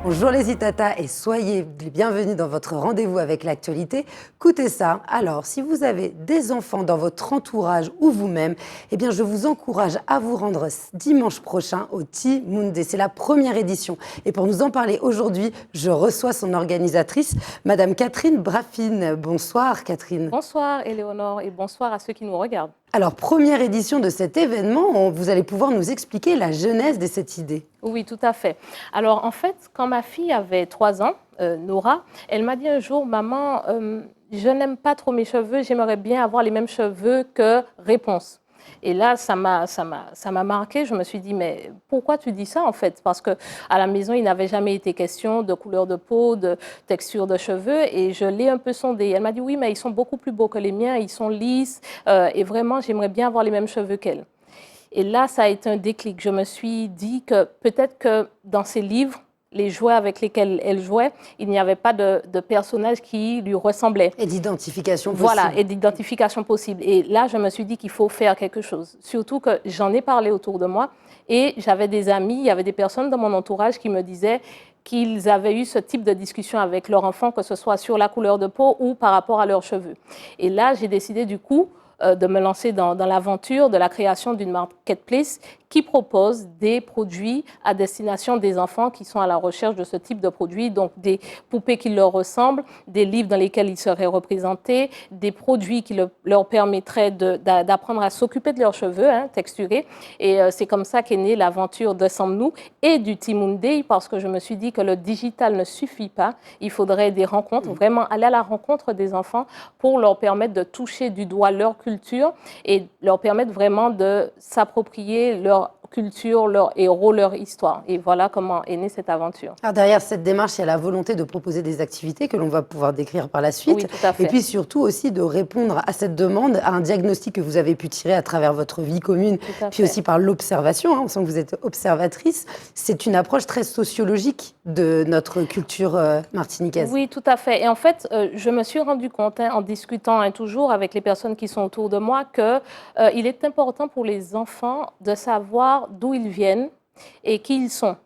Bonjour les Itata et soyez les bienvenus dans votre rendez-vous avec l'actualité. Écoutez ça, alors si vous avez des enfants dans votre entourage ou vous-même, eh bien je vous encourage à vous rendre dimanche prochain au Ti-Moundé. C'est la première édition. Et pour nous en parler aujourd'hui, je reçois son organisatrice, Madame Catherine Braffin. Bonsoir Catherine. Bonsoir Éléonore et bonsoir à ceux qui nous regardent. Alors, première édition de cet événement, vous allez pouvoir nous expliquer la genèse de cette idée. Oui, tout à fait. Alors, en fait, quand ma fille avait 3 ans, Nora, elle m'a dit un jour, « Maman, je n'aime pas trop mes cheveux, j'aimerais bien avoir les mêmes cheveux que Réponse. » Et là, ça m'a marqué. Je me suis dit, mais pourquoi tu dis ça en fait? Parce qu'à la maison, il n'avait jamais été question de couleur de peau, de texture de cheveux. Et je l'ai un peu sondé. Elle m'a dit, oui, mais ils sont beaucoup plus beaux que les miens, ils sont lisses. Et vraiment, j'aimerais bien avoir les mêmes cheveux qu'elle. Et là, ça a été un déclic. Je me suis dit que peut-être que dans ces livres, les jouets avec lesquels elle jouait, il n'y avait pas de personnage qui lui ressemblait. Et d'identification possible. Voilà, et d'identification possible. Et là, je me suis dit qu'il faut faire quelque chose. Surtout que j'en ai parlé autour de moi et j'avais des amis, il y avait des personnes dans mon entourage qui me disaient qu'ils avaient eu ce type de discussion avec leur enfant, que ce soit sur la couleur de peau ou par rapport à leurs cheveux. Et là, j'ai décidé du coup de me lancer dans l'aventure de la création d'une marketplace qui propose des produits à destination des enfants qui sont à la recherche de ce type de produits, donc des poupées qui leur ressemblent, des livres dans lesquels ils seraient représentés, des produits qui leur permettraient d'apprendre à s'occuper de leurs cheveux texturés. Et c'est comme ça qu'est née l'aventure de Sommes-nous et du Ti-Moundé, parce que je me suis dit que le digital ne suffit pas, il faudrait des rencontres, vraiment aller à la rencontre des enfants pour leur permettre de toucher du doigt leur culture et leur permettre vraiment de s'approprier leur culture, leur héros, leur histoire. Et voilà comment est née cette aventure. Alors derrière cette démarche, il y a la volonté de proposer des activités que l'on va pouvoir décrire par la suite. Oui, tout à fait. Et puis surtout aussi de répondre à cette demande, à un diagnostic que vous avez pu tirer à travers votre vie commune, puis aussi par l'observation. On sent que vous êtes observatrice. C'est une approche très sociologique de notre culture martiniquaise. Oui, tout à fait. Et en fait, je me suis rendu compte, en discutant toujours avec les personnes qui sont autour de moi, qu'il est important pour les enfants de savoir d'où ils viennent et qui ils sont.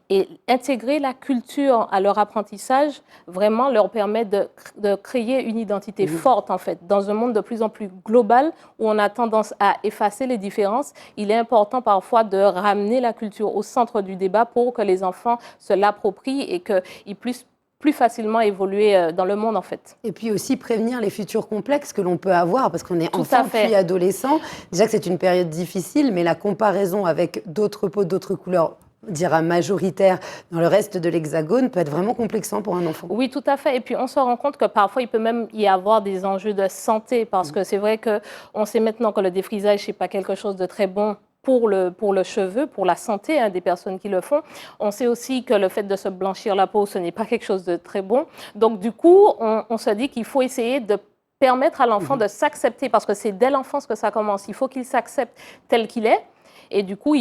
Et intégrer la culture à leur apprentissage vraiment leur permet de créer une identité forte, en fait. Dans un monde de plus en plus global où on a tendance à effacer les différences, il est important parfois de ramener la culture au centre du débat pour que les enfants se l'approprient et qu'ils puissent plus facilement évoluer dans le monde, en fait. Et puis aussi prévenir les futurs complexes que l'on peut avoir, parce qu'on est enfant puis adolescent. Déjà que c'est une période difficile, mais la comparaison avec d'autres peaux, d'autres couleurs, on dira majoritaire dans le reste de l'Hexagone, peut être vraiment complexant pour un enfant. Oui, tout à fait. Et puis, on se rend compte que parfois, il peut même y avoir des enjeux de santé, parce que c'est vrai qu'on sait maintenant que le défrisage, ce n'est pas quelque chose de très bon pour le cheveu, pour la santé des personnes qui le font. On sait aussi que le fait de se blanchir la peau, ce n'est pas quelque chose de très bon. Donc, du coup, on se dit qu'il faut essayer de permettre à l'enfant de s'accepter, parce que c'est dès l'enfance que ça commence. Il faut qu'il s'accepte tel qu'il est. Et du coup,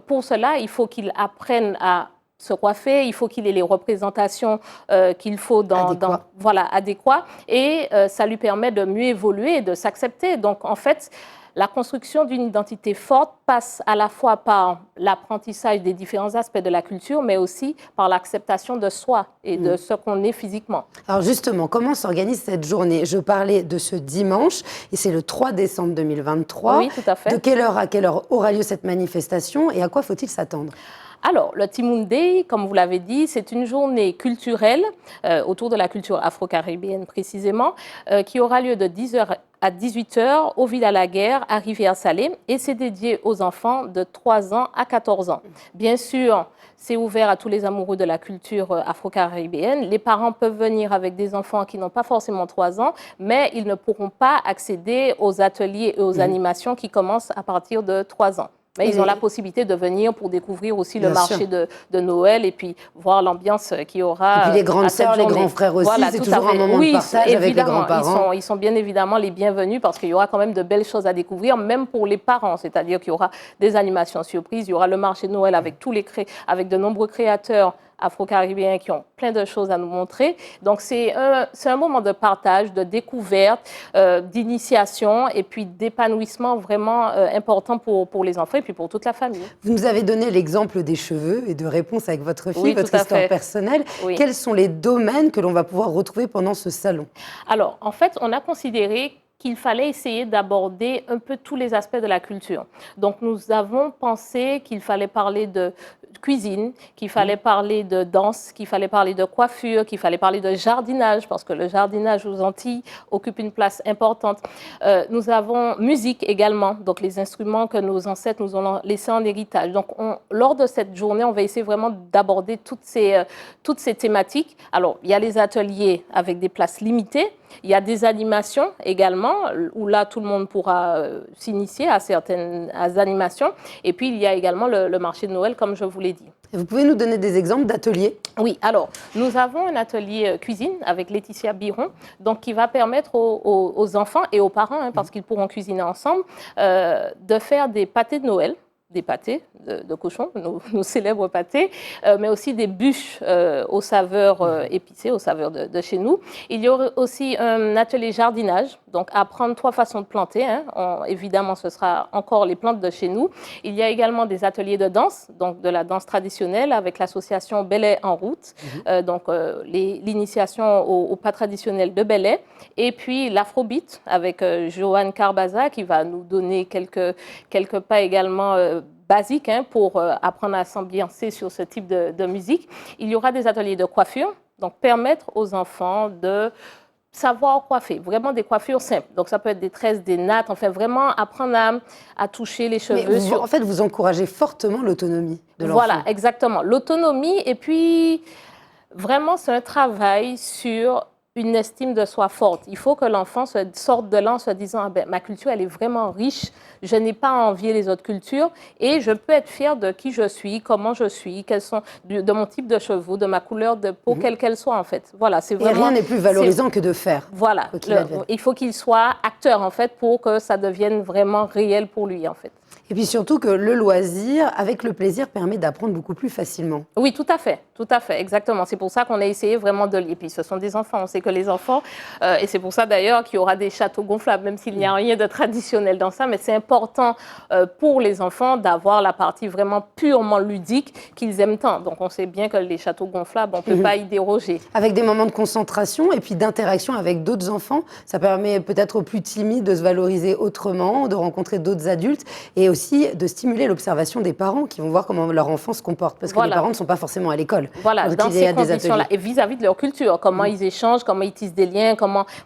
pour cela, il faut qu'il apprenne à se coiffer, il faut qu'il ait les représentations qu'il faut adéquats. Et ça lui permet de mieux évoluer et de s'accepter. Donc, en fait, la construction d'une identité forte passe à la fois par l'apprentissage des différents aspects de la culture, mais aussi par l'acceptation de soi et de ce qu'on est physiquement. Alors justement, comment s'organise cette journée? Je parlais de ce dimanche, et c'est le 3 décembre 2023. Oui, tout à fait. De quelle heure à quelle heure aura lieu cette manifestation et à quoi faut-il s'attendre? Alors, le Ti-Moundé, comme vous l'avez dit, c'est une journée culturelle autour de la culture afro-caribéenne précisément, qui aura lieu de 10h à 18h au Villa-la-Guerre à Rivière-Salée, et c'est dédié aux enfants de 3 ans à 14 ans. Bien sûr, c'est ouvert à tous les amoureux de la culture afro-caribéenne. Les parents peuvent venir avec des enfants qui n'ont pas forcément 3 ans, mais ils ne pourront pas accéder aux ateliers et aux animations qui commencent à partir de 3 ans. Mais ils ont la possibilité de venir pour découvrir aussi le marché de Noël et puis voir l'ambiance qu'il y aura. Et puis les grandes sœurs, les grands frères aussi, voilà, c'est toujours un moment de partage avec les grands-parents. Ils sont bien évidemment les bienvenus parce qu'il y aura quand même de belles choses à découvrir, même pour les parents. C'est-à-dire qu'il y aura des animations surprises, il y aura le marché de Noël avec de nombreux créateurs afro-caribéens qui ont plein de choses à nous montrer. Donc, c'est un moment de partage, de découverte, d'initiation et puis d'épanouissement vraiment important pour les enfants et puis pour toute la famille. Vous nous avez donné l'exemple des cheveux et de réponse avec votre fille, Oui, votre tout à histoire fait. personnelle. Oui. Quels sont les domaines que l'on va pouvoir retrouver pendant ce salon? Alors, en fait, on a considéré qu'il fallait essayer d'aborder un peu tous les aspects de la culture. Donc, nous avons pensé qu'il fallait parler de cuisine, qu'il fallait parler de danse, qu'il fallait parler de coiffure, qu'il fallait parler de jardinage, parce que le jardinage aux Antilles occupe une place importante. Nous avons musique également, donc les instruments que nos ancêtres nous ont laissés en héritage. Donc, lors de cette journée, on va essayer vraiment d'aborder toutes ces thématiques. Alors, il y a les ateliers avec des places limitées. Il y a des animations également, où là, tout le monde pourra s'initier à certaines animations. Et puis, il y a également le marché de Noël, comme je vous l'ai dit. Et vous pouvez nous donner des exemples d'ateliers? Oui, alors, nous avons un atelier cuisine avec Laetitia Biron, donc qui va permettre aux enfants et aux parents, parce qu'ils pourront cuisiner ensemble, de faire des pâtés de Noël. Des pâtés de cochon, nos célèbres pâtés, mais aussi des bûches aux saveurs épicées, aux saveurs de chez nous. Il y aura aussi un atelier jardinage, donc apprendre 3 façons de planter. Évidemment, ce sera encore les plantes de chez nous. Il y a également des ateliers de danse, donc de la danse traditionnelle avec l'association Belay en route, donc l'initiation au pas traditionnel de Belay. Et puis l'afrobeat avec Joanne Carbaza qui va nous donner quelques pas également basique pour apprendre à s'ambiancer sur ce type de musique. Il y aura des ateliers de coiffure, donc permettre aux enfants de savoir coiffer, vraiment des coiffures simples. Donc ça peut être des tresses, des nattes, enfin vraiment apprendre à toucher les cheveux. En fait, vous encouragez fortement l'autonomie de l'enfant. Voilà, exactement. L'autonomie et puis vraiment c'est un travail sur une estime de soi forte. Il faut que l'enfant sorte de là en se disant ma culture, elle est vraiment riche, je n'ai pas à envier les autres cultures et je peux être fière de qui je suis, comment je suis, quels sont de mon type de cheveux, de ma couleur de peau, quelle qu'elle soit en fait. Voilà, c'est vraiment. Et rien n'est plus valorisant que de faire. Voilà, il faut qu'il soit acteur en fait pour que ça devienne vraiment réel pour lui en fait. Et puis surtout que le loisir, avec le plaisir, permet d'apprendre beaucoup plus facilement. Oui, tout à fait, exactement. C'est pour ça qu'on a essayé vraiment de... Et puis ce sont des enfants, on sait que les enfants, et c'est pour ça d'ailleurs qu'il y aura des châteaux gonflables, même s'il n'y a rien de traditionnel dans ça, mais c'est important pour les enfants d'avoir la partie vraiment purement ludique qu'ils aiment tant. Donc on sait bien que les châteaux gonflables, on ne peut pas y déroger. Avec des moments de concentration et puis d'interaction avec d'autres enfants, ça permet peut-être aux plus timides de se valoriser autrement, de rencontrer d'autres adultes et aussi de stimuler l'observation des parents qui vont voir comment leur enfant se comporte. Parce que les parents ne sont pas forcément à l'école. Voilà, dans ces conditions-là. Et vis-à-vis de leur culture, comment ils échangent, comment ils tissent des liens,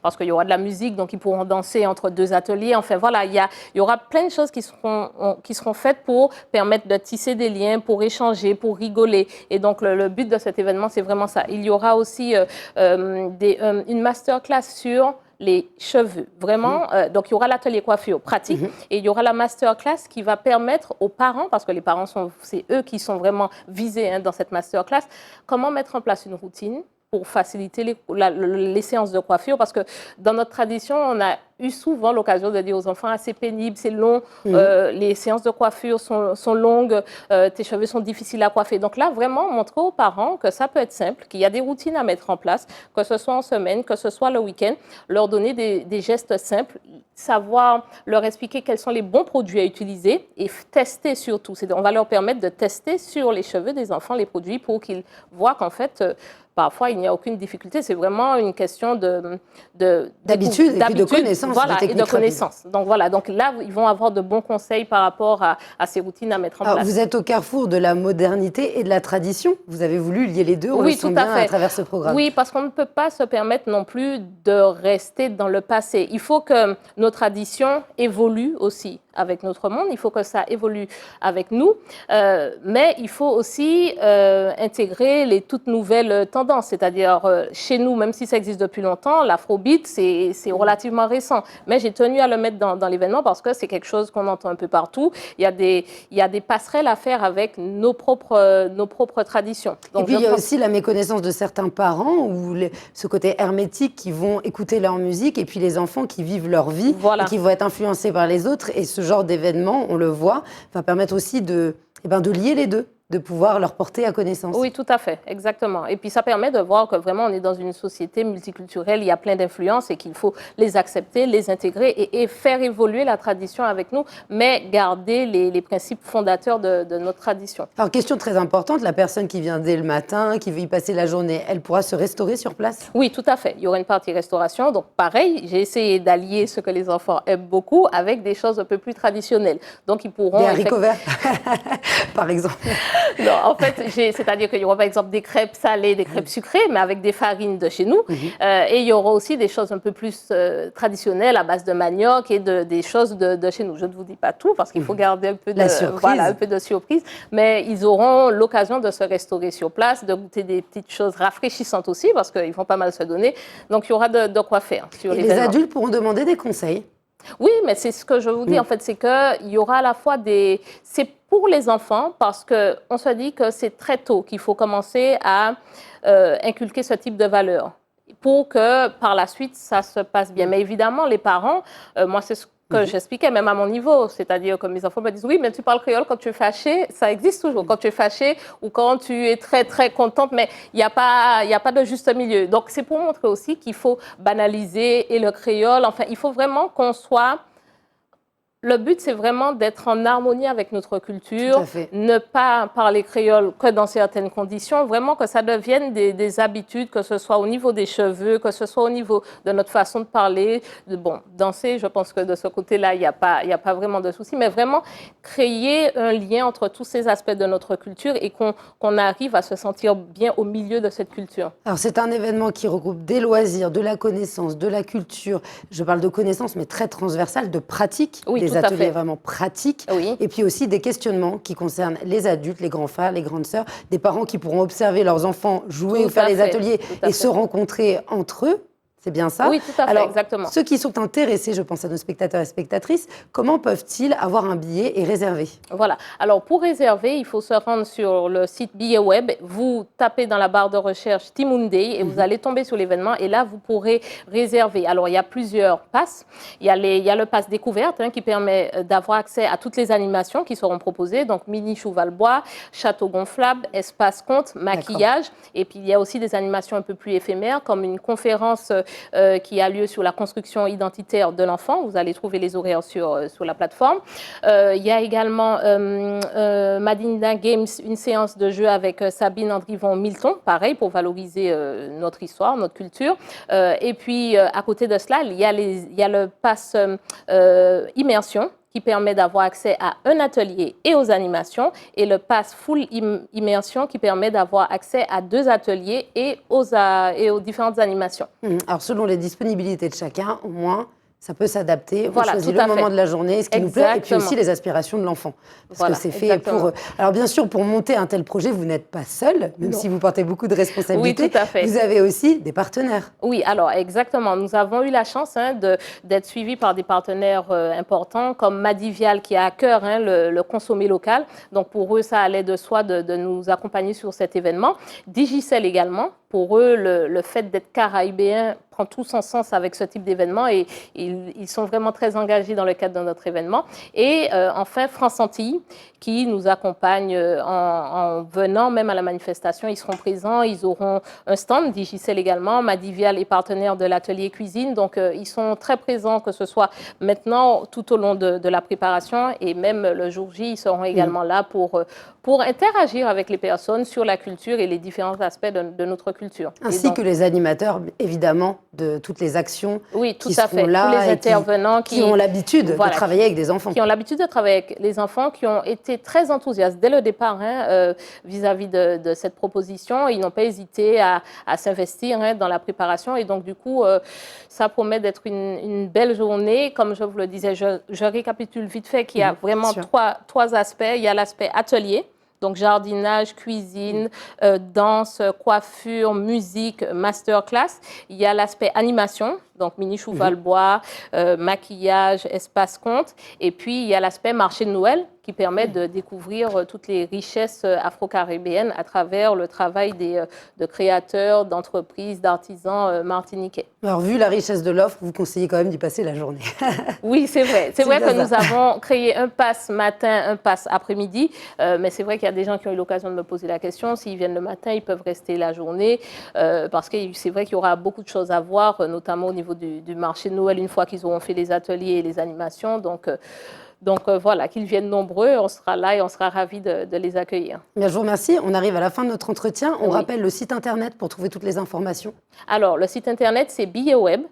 parce qu'il y aura de la musique, donc ils pourront danser entre 2 ateliers. Enfin voilà, il y aura plein de choses qui seront faites pour permettre de tisser des liens, pour échanger, pour rigoler. Et donc le but de cet événement, c'est vraiment ça. Il y aura aussi une masterclass sur les cheveux, vraiment. Donc, il y aura l'atelier coiffure pratique et il y aura la masterclass qui va permettre aux parents, parce que les parents, c'est eux qui sont vraiment visés dans cette masterclass, comment mettre en place une routine pour faciliter les séances de coiffure, parce que dans notre tradition, on a eu souvent l'occasion de dire aux enfants, c'est pénible, c'est long, les séances de coiffure sont longues, tes cheveux sont difficiles à coiffer. Donc là, vraiment, montrer aux parents que ça peut être simple, qu'il y a des routines à mettre en place, que ce soit en semaine, que ce soit le week-end, leur donner des gestes simples, savoir leur expliquer quels sont les bons produits à utiliser et tester surtout. On va leur permettre de tester sur les cheveux des enfants les produits pour qu'ils voient qu'en fait, parfois, il n'y a aucune difficulté. C'est vraiment une question d'habitude et puis de connaissance. Voilà, et de connaissance. Donc voilà, donc là, ils vont avoir de bons conseils par rapport à ces routines à mettre en place. Vous êtes au carrefour de la modernité et de la tradition. Vous avez voulu lier les deux, on le sent bien à travers ce programme. Oui, parce qu'on ne peut pas se permettre non plus de rester dans le passé. Il faut que nos traditions évoluent aussi avec notre monde, il faut que ça évolue avec nous, mais il faut aussi intégrer les toutes nouvelles tendances, c'est-à-dire chez nous, même si ça existe depuis longtemps, l'afrobeat, c'est relativement récent, mais j'ai tenu à le mettre dans l'événement parce que c'est quelque chose qu'on entend un peu partout. Il y a des passerelles à faire avec nos propres traditions. Donc, et puis il y a aussi la méconnaissance de certains parents ou ce côté hermétique qui vont écouter leur musique et puis les enfants qui vivent leur vie et qui vont être influencés par les autres. Et ce genre d'événement, on le voit, va permettre aussi de lier les deux. de pouvoir leur porter à connaissance. Oui, tout à fait, exactement. Et puis ça permet de voir que vraiment on est dans une société multiculturelle, il y a plein d'influences et qu'il faut les accepter, les intégrer et faire évoluer la tradition avec nous, mais garder les principes fondateurs de notre tradition. Alors, question très importante, la personne qui vient dès le matin, qui veut y passer la journée, elle pourra se restaurer sur place? Oui, tout à fait. Il y aura une partie restauration. Donc pareil, j'ai essayé d'allier ce que les enfants aiment beaucoup avec des choses un peu plus traditionnelles. Donc ils pourront... Des haricots verts, par exemple. Non, en fait, c'est-à-dire qu'il y aura par exemple des crêpes salées, des crêpes sucrées, mais avec des farines de chez nous. Et il y aura aussi des choses un peu plus traditionnelles à base de manioc et des choses de chez nous. Je ne vous dis pas tout parce qu'il faut garder un peu de surprise. Voilà, un peu de surprise. Mais ils auront l'occasion de se restaurer sur place, de goûter des petites choses rafraîchissantes aussi parce qu'ils vont pas mal se donner. Donc il y aura de quoi faire sur Et les adultes pourront demander des conseils? Oui, mais c'est ce que je vous dis, en fait, c'est qu'il y aura à la fois c'est pour les enfants, parce qu'on se dit que c'est très tôt qu'il faut commencer à inculquer ce type de valeurs, pour que par la suite, ça se passe bien. Mais évidemment, les parents, moi, c'est ce que j'expliquais même à mon niveau, c'est-à-dire que mes enfants me disent oui, mais tu parles créole quand tu es fâché, ça existe toujours, quand tu es fâché ou quand tu es très très contente, mais il n'y a pas de juste milieu. Donc c'est pour montrer aussi qu'il faut banaliser et le créole, enfin il faut vraiment qu'on soit... Le but, c'est vraiment d'être en harmonie avec notre culture, ne pas parler créole que dans certaines conditions, vraiment que ça devienne des habitudes, que ce soit au niveau des cheveux, que ce soit au niveau de notre façon de parler. Bon, danser, je pense que de ce côté-là, il n'y a pas vraiment de souci, mais vraiment créer un lien entre tous ces aspects de notre culture et qu'on arrive à se sentir bien au milieu de cette culture. Alors, c'est un événement qui regroupe des loisirs, de la connaissance, de la culture. Je parle de connaissance, mais très transversale, de pratique. Oui, des ateliers vraiment pratiques, et puis aussi des questionnements qui concernent les adultes, les grands frères, les grandes sœurs, des parents qui pourront observer leurs enfants jouer ou faire les ateliers et se rencontrer entre eux. C'est bien ça? Oui, tout à fait, alors, exactement. Ceux qui sont intéressés, je pense à nos spectateurs et spectatrices, comment peuvent-ils avoir un billet et réserver? Voilà. Alors, pour réserver, il faut se rendre sur le site Billet Web. Vous tapez dans la barre de recherche Timunday et vous allez tomber sur l'événement. Et là, vous pourrez réserver. Alors, il y a plusieurs passes. Il y a le pass découverte qui permet d'avoir accès à toutes les animations qui seront proposées. Donc, mini Chouval-Bois, château gonflable, espace conte, maquillage. Et puis, il y a aussi des animations un peu plus éphémères comme une conférence qui a lieu sur la construction identitaire de l'enfant. Vous allez trouver les horaires sur la plateforme. Il y a également Madinda Games, une séance de jeu avec Sabine Andrivon-Milton, pareil, pour valoriser notre histoire, notre culture. Et puis, à côté de cela, il y a le pass immersion, qui permet d'avoir accès à un atelier et aux animations, et le pass full immersion qui permet d'avoir accès à 2 ateliers et aux différentes animations. Alors, selon les disponibilités de chacun, au moins, ça peut s'adapter. Voilà, on choisit le moment de la journée, ce qui nous plaît, et puis aussi les aspirations de l'enfant. Parce que c'est fait pour eux. Alors bien sûr, pour monter un tel projet, vous n'êtes pas seul, même si vous portez beaucoup de responsabilités. Oui, tout à fait. Vous avez aussi des partenaires. Oui, alors exactement. Nous avons eu la chance d'être suivis par des partenaires importants, comme Madivial, qui a à cœur le consommer local. Donc pour eux, ça allait de soi de nous accompagner sur cet événement. Digicel également. Pour eux, le fait d'être caraïbéen prend tout son sens avec ce type d'événement et ils sont vraiment très engagés dans le cadre de notre événement. Et enfin, France Antilles, qui nous accompagne en venant même à la manifestation. Ils seront présents, ils auront un stand, Digicel également. Madivial est partenaire de l'atelier cuisine, donc ils sont très présents, que ce soit maintenant, tout au long de la préparation et même le jour J, ils seront également là pour interagir avec les personnes sur la culture et les différents aspects de notre culture. Ainsi que les animateurs, évidemment, de toutes les actions tout qui à fait. seront là, tous les intervenants qui ont l'habitude de travailler avec des enfants. Qui ont l'habitude de travailler avec les enfants, qui ont été très enthousiastes dès le départ vis-à-vis de cette proposition. Ils n'ont pas hésité à s'investir dans la préparation et donc du coup, ça promet d'être une belle journée. Comme je vous le disais, je récapitule vite fait qu'il y a vraiment trois aspects. Il y a l'aspect atelier. Donc, jardinage, cuisine, danse, coiffure, musique, masterclass. Il y a l'aspect animation. Donc, mini Chouval-Bois, maquillage, espace compte. Et puis, il y a l'aspect marché de Noël qui permet de découvrir toutes les richesses afro-caribéennes à travers le travail de créateurs, d'entreprises, d'artisans martiniquais. Alors, vu la richesse de l'offre, vous conseillez quand même d'y passer la journée. Oui, c'est vrai. C'est vrai que nous avons créé un pass matin, un pass après-midi. Mais c'est vrai qu'il y a des gens qui ont eu l'occasion de me poser la question. S'ils viennent le matin, ils peuvent rester la journée. Parce que c'est vrai qu'il y aura beaucoup de choses à voir, notamment au niveau du marché de Noël, une fois qu'ils auront fait les ateliers et les animations. Donc voilà, qu'ils viennent nombreux, on sera là et on sera ravis de les accueillir. Bien, je vous remercie. On arrive à la fin de notre entretien. On rappelle le site internet pour trouver toutes les informations. Alors, le site internet, c'est Billet Web.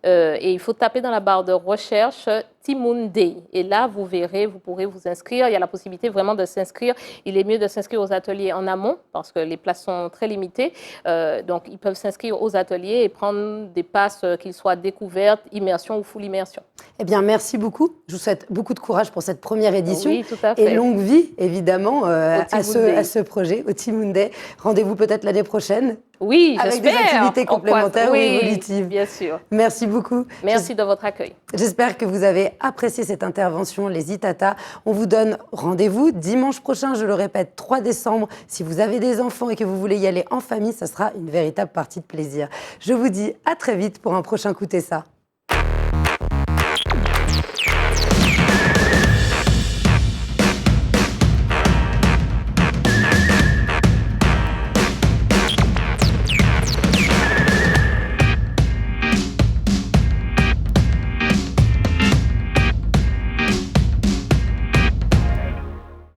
Et il faut taper dans la barre de recherche Timoun Day. Et là, vous verrez, vous pourrez vous inscrire. Il y a la possibilité vraiment de s'inscrire. Il est mieux de s'inscrire aux ateliers en amont parce que les places sont très limitées. Donc, ils peuvent s'inscrire aux ateliers et prendre des passes, qu'ils soient découvertes, immersion ou full immersion. Eh bien, merci beaucoup. Je vous souhaite beaucoup de courage pour cette première édition. Oui, tout à fait. Et longue vie, évidemment, à ce projet, au Timoun Day. Rendez-vous peut-être l'année prochaine. Oui, avec des activités complémentaires ou évolutives. Bien sûr. Merci beaucoup. Merci de votre accueil. J'espère que vous avez apprécié cette intervention, les Itata. On vous donne rendez-vous dimanche prochain, je le répète, 3 décembre. Si vous avez des enfants et que vous voulez y aller en famille, ça sera une véritable partie de plaisir. Je vous dis à très vite pour un prochain Écoutez ça.